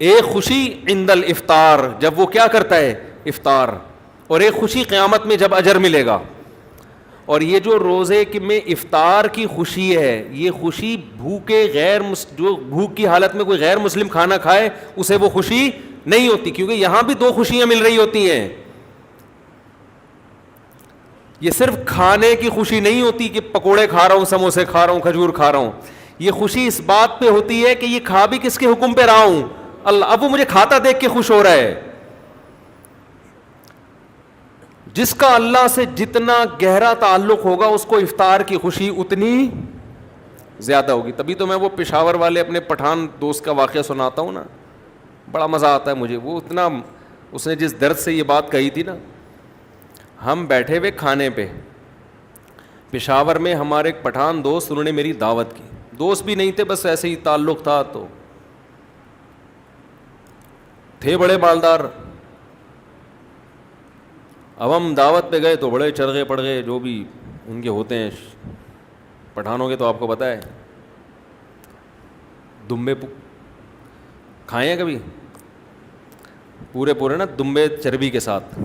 ایک خوشی عند الافطار جب وہ کیا کرتا ہے افطار, اور ایک خوشی قیامت میں جب اجر ملے گا. اور یہ جو روزے میں افطار کی خوشی ہے, یہ خوشی بھوکے جو بھوک کی حالت میں کوئی غیر مسلم کھانا کھائے اسے وہ خوشی نہیں ہوتی, کیونکہ یہاں بھی 2 خوشیاں مل رہی ہوتی ہیں. یہ صرف کھانے کی خوشی نہیں ہوتی کہ پکوڑے کھا رہا ہوں, سموسے کھا رہا ہوں, کھجور کھا رہا ہوں. یہ خوشی اس بات پہ ہوتی ہے کہ یہ کھا بھی کس کے حکم پہ رہا ہوں, اللہ. اب وہ مجھے کھاتا دیکھ کے خوش ہو رہا ہے. جس کا اللہ سے جتنا گہرا تعلق ہوگا اس کو افطار کی خوشی اتنی زیادہ ہوگی. تبھی تو میں وہ پشاور والے اپنے پٹھان دوست کا واقعہ سناتا ہوں نا, بڑا مزہ آتا ہے مجھے. وہ اتنا, اس نے جس درد سے یہ بات کہی تھی نا, ہم بیٹھے ہوئے کھانے پہ پشاور میں, ہمارے ایک پٹھان دوست, انہوں نے میری دعوت کی. دوست بھی نہیں تھے, بس ایسے ہی تعلق تھا, تو تھے بڑے مالدار. اب ہم دعوت پہ گئے تو بڑے چرغے پڑ گئے جو بھی ان کے ہوتے ہیں پٹھانوں کے, تو آپ کو پتہ ہے دمبے کھائے ہیں کبھی, پورے نا دمبے چربی کے ساتھ.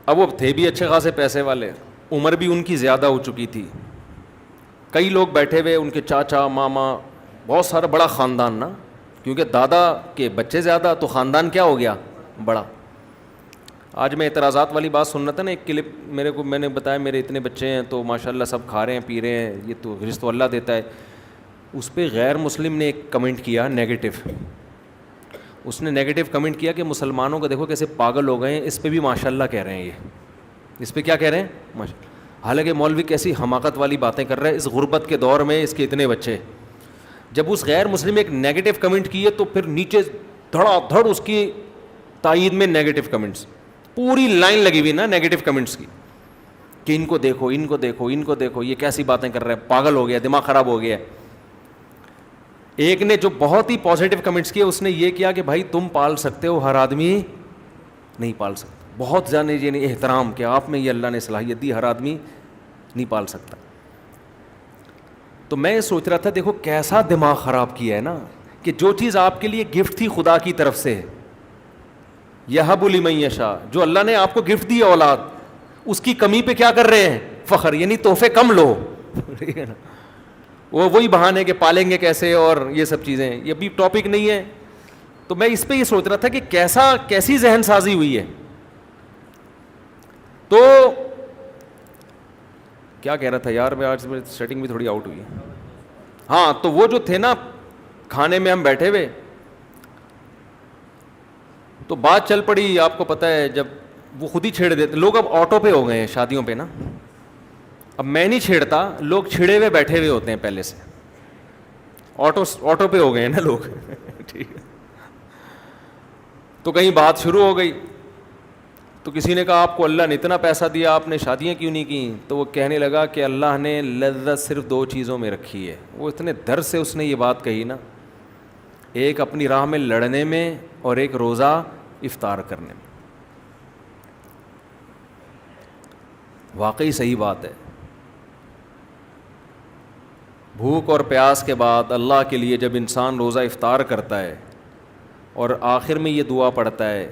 اب وہ تھے بھی اچھے خاصے پیسے والے, عمر بھی ان کی زیادہ ہو چکی تھی. کئی لوگ بیٹھے ہوئے, ان کے چاچا ماما, بہت سارا بڑا خاندان نا, کیونکہ دادا کے بچے زیادہ تو خاندان کیا ہو گیا بڑا. آج میں اعتراضات والی بات سن رہا تھا نا, ایک کلپ میں نے بتایا میرے اتنے بچے ہیں تو ماشاء اللہ سب کھا رہے ہیں پی رہے ہیں, یہ تو رزق تو اللہ دیتا ہے. اس پہ غیر مسلم نے ایک کمنٹ کیا نیگیٹو. اس نے نیگیٹو کمنٹ کیا کہ مسلمانوں کو دیکھو کیسے پاگل ہو گئے ہیں, اس پہ بھی ماشاء اللہ کہہ رہے ہیں. یہ اس پہ کیا کہہ رہے ہیں حالانکہ مولوی کیسی حماقت والی باتیں کر رہا ہے. اس غربت کے دور میں اس کے اتنے بچے, جب اس غیر مسلم نے ایک نیگیٹو کمنٹ کی ہے تو پھر نیچے دھڑا دھڑ اس کی تائید میں نیگیٹو کمنٹس, پوری لائن لگی ہوئی نا نیگیٹو کمنٹس کی, کہ ان کو دیکھو, ان کو دیکھو, ان کو دیکھو, یہ کیسی باتیں کر رہے ہیں, پاگل ہو گیا, دماغ خراب ہو گیا. ایک نے جو بہت ہی پازیٹیو کمنٹس کیے, اس نے یہ کیا کہ بھائی تم پال سکتے ہو, ہر آدمی نہیں پال سکتا. بہت زیادہ یعنی احترام کہ آپ میں یہ اللہ نے صلاحیت دی, ہر آدمی نہیں پال سکتا. تو میں سوچ رہا تھا دیکھو کیسا دماغ خراب کیا ہے نا, کہ جو چیز آپ کے لیے گفٹ تھی خدا کی طرف سے, یہب لمن یشاء, جو اللہ نے آپ کو گفٹ دی اولاد, اس کی کمی پہ کیا کر رہے ہیں فخر, یعنی تحفے کم لو. ٹھیک ہے نا, وہی بہانے کہ پالیں گے کیسے اور یہ سب چیزیں, یہ بھی ٹاپک نہیں ہے. تو میں اس پہ یہ سوچ رہا تھا کہ کیسی ذہن سازی ہوئی ہے. تو کیا کہہ رہا تھا یار میں, آج سیٹنگ بھی تھوڑی آؤٹ ہوئی. ہاں, تو وہ جو تھے نا کھانے میں ہم بیٹھے ہوئے, تو بات چل پڑی. آپ کو پتہ ہے جب وہ خود ہی چھیڑ دیتے لوگ, اب آٹو پہ ہو گئے ہیں شادیوں پہ نا, اب میں نہیں چھیڑتا, لوگ چھڑے ہوئے بیٹھے ہوئے ہوتے ہیں پہلے سے, آٹو پہ ہو گئے ہیں نا لوگ. ٹھیک ہے, تو کہیں بات شروع ہو گئی, تو کسی نے کہا آپ کو اللہ نے اتنا پیسہ دیا, آپ نے شادیاں کیوں نہیں کی؟ تو وہ کہنے لگا کہ اللہ نے لذت صرف 2 چیزوں میں رکھی ہے. وہ اتنے درد سے اس نے یہ بات کہی نا, ایک اپنی راہ میں لڑنے میں اور ایک روزہ افطار کرنے میں. واقعی صحیح بات ہے. بھوک اور پیاس کے بعد اللہ کے لیے جب انسان روزہ افطار کرتا ہے اور آخر میں یہ دعا پڑھتا ہے,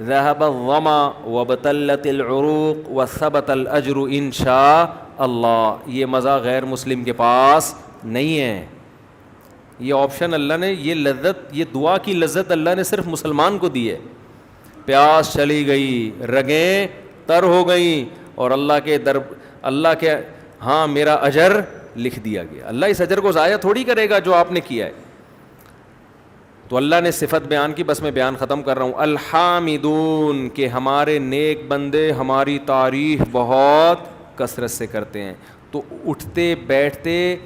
ذهب الظما وابتلت العروق وثبت الاجر ان شاء اللہ, یہ مزہ غیر مسلم کے پاس نہیں ہے. یہ آپشن اللہ نے, یہ لذت, یہ دعا کی لذت اللہ نے صرف مسلمان کو دی ہے. پیاس چلی گئی, رگیں تر ہو گئیں, اور اللہ کے ہاں میرا اجر لکھ دیا گیا. اللہ اس اجر کو ضائع تھوڑی کرے گا جو آپ نے کیا ہے. تو اللہ نے صفت بیان کی, بس میں بیان ختم کر رہا ہوں. الحامدون, کہ ہمارے نیک بندے ہماری تعریف بہت کثرت سے کرتے ہیں. تو اٹھتے بیٹھتے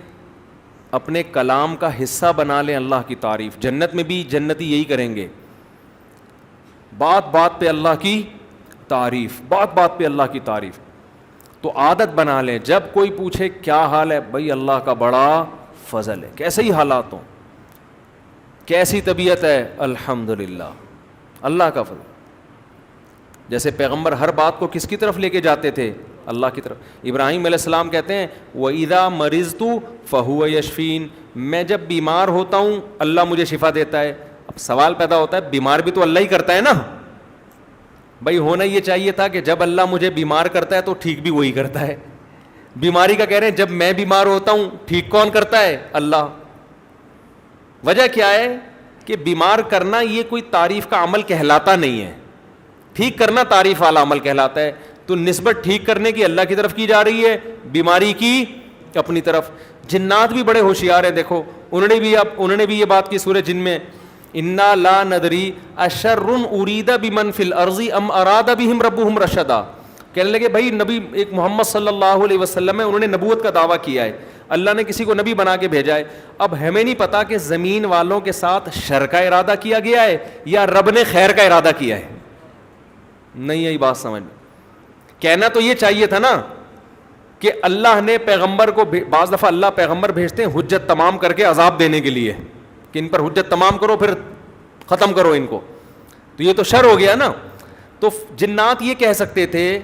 اپنے کلام کا حصہ بنا لیں اللہ کی تعریف. جنت میں بھی جنتی یہی کریں گے, بات بات پہ اللہ کی تعریف, بات بات پہ اللہ کی تعریف. تو عادت بنا لیں, جب کوئی پوچھے کیا حال ہے, بھائی اللہ کا بڑا فضل ہے, کیسے ہی حالات ہوں, کیسی طبیعت ہے, الحمدللہ اللہ کا فضل. جیسے پیغمبر ہر بات کو کس کی طرف لے کے جاتے تھے, اللہ کی طرف. ابراہیم علیہ السلام کہتے ہیں وَإِذَا مَرِضْتُ فَهُوَ يَشْفِينِ, میں جب بیمار ہوتا ہوں اللہ مجھے شفا دیتا ہے. اب سوال پیدا ہوتا ہے بیمار بھی تو اللہ ہی کرتا ہے نا. بھائی ہونا یہ چاہیے تھا کہ جب اللہ مجھے بیمار کرتا ہے تو ٹھیک بھی وہی کرتا ہے. بیماری کا کہہ رہے ہیں جب میں بیمار ہوتا ہوں ٹھیک کون کرتا ہے؟ اللہ. وجہ کیا ہے کہ بیمار کرنا یہ کوئی تعریف کا عمل کہلاتا نہیں ہے, ٹھیک کرنا تعریف والا عمل کہلاتا ہے. تو نسبت ٹھیک کرنے کی اللہ کی طرف کی جا رہی ہے, بیماری کی اپنی طرف. جنات بھی بڑے ہوشیار ہیں, دیکھو انہوں نے بھی یہ بات کی سورہ جن میں, انا لا ندری اشر ارید بمن فی الارض ام اراد بہم ربہم رشدا. کہنے لگے بھائی نبی ایک محمد صلی اللہ علیہ وسلم ہے, انہوں نے نبوت کا دعویٰ کیا ہے, اللہ نے کسی کو نبی بنا کے بھیجا ہے. اب ہمیں نہیں پتا کہ زمین والوں کے ساتھ شر کا ارادہ کیا گیا ہے یا رب نے خیر کا ارادہ کیا ہے. نہیں آئی بات سمجھ میں. کہنا تو یہ چاہیے تھا نا کہ اللہ نے پیغمبر کو, بعض دفعہ اللہ پیغمبر بھیجتے ہیں حجت تمام کر کے عذاب دینے کے لیے کہ ان پر حجت تمام کرو پھر ختم کرو ان کو, تو یہ تو شر ہو گیا نا. تو جنات یہ کہہ سکتے تھے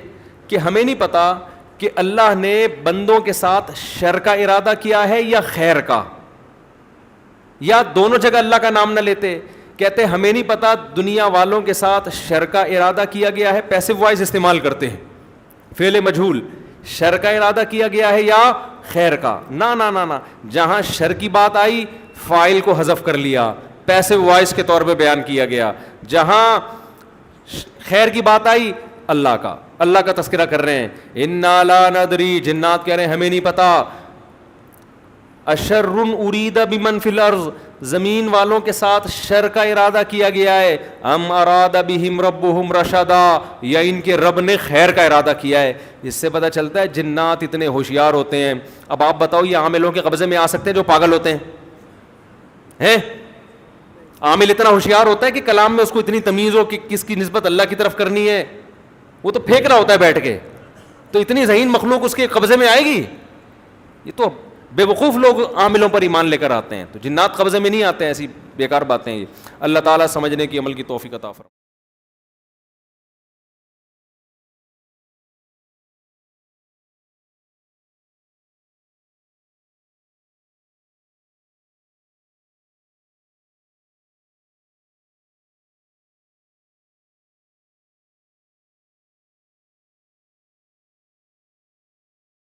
کہ ہمیں نہیں پتا کہ اللہ نے بندوں کے ساتھ شر کا ارادہ کیا ہے یا خیر کا, یا دونوں جگہ اللہ کا نام نہ لیتے. کہتے ہمیں نہیں پتا دنیا والوں کے ساتھ شر کا ارادہ کیا گیا ہے, پیسو وائز استعمال کرتے ہیں, فعل مجہول, شر کا ارادہ کیا گیا ہے یا خیر کا. نہ نہ نہ نہ, جہاں شر کی بات آئی فاعل کو حذف کر لیا, پیسو وائز کے طور پہ بیان کیا گیا. جہاں خیر کی بات آئی اللہ کا تذکرہ کر رہے ہیں. انا لا ندری, جنات کہہ رہے ہیں ہمیں نہیں پتا, اشر ارید بمن فی الارض, زمین والوں کے ساتھ شر کا ارادہ کیا گیا ہے, ام اراد بہم ربہم رشدا, یا ان کے رب نے خیر کا ارادہ کیا ہے. اس سے پتہ چلتا ہے جنات اتنے ہوشیار ہوتے ہیں. اب آپ بتاؤ یہ عاملوں کے قبضے میں آ سکتے ہیں جو پاگل ہوتے ہیں؟ عامل اتنا ہوشیار ہوتا ہے کہ کلام میں اس کو اتنی تمیز ہو کہ کس کی نسبت اللہ کی طرف کرنی ہے, وہ تو پھینک رہا ہوتا ہے بیٹھ کے, تو اتنی ذہین مخلوق اس کے قبضے میں آئے گی؟ یہ تو بے وقوف لوگ عاملوں پر ایمان لے کر آتے ہیں, تو جنات قبضے میں نہیں آتے ہیں. ایسی بیکار باتیں یہ. اللہ تعالیٰ سمجھنے کی عمل کی توفیق عطا فرمائے.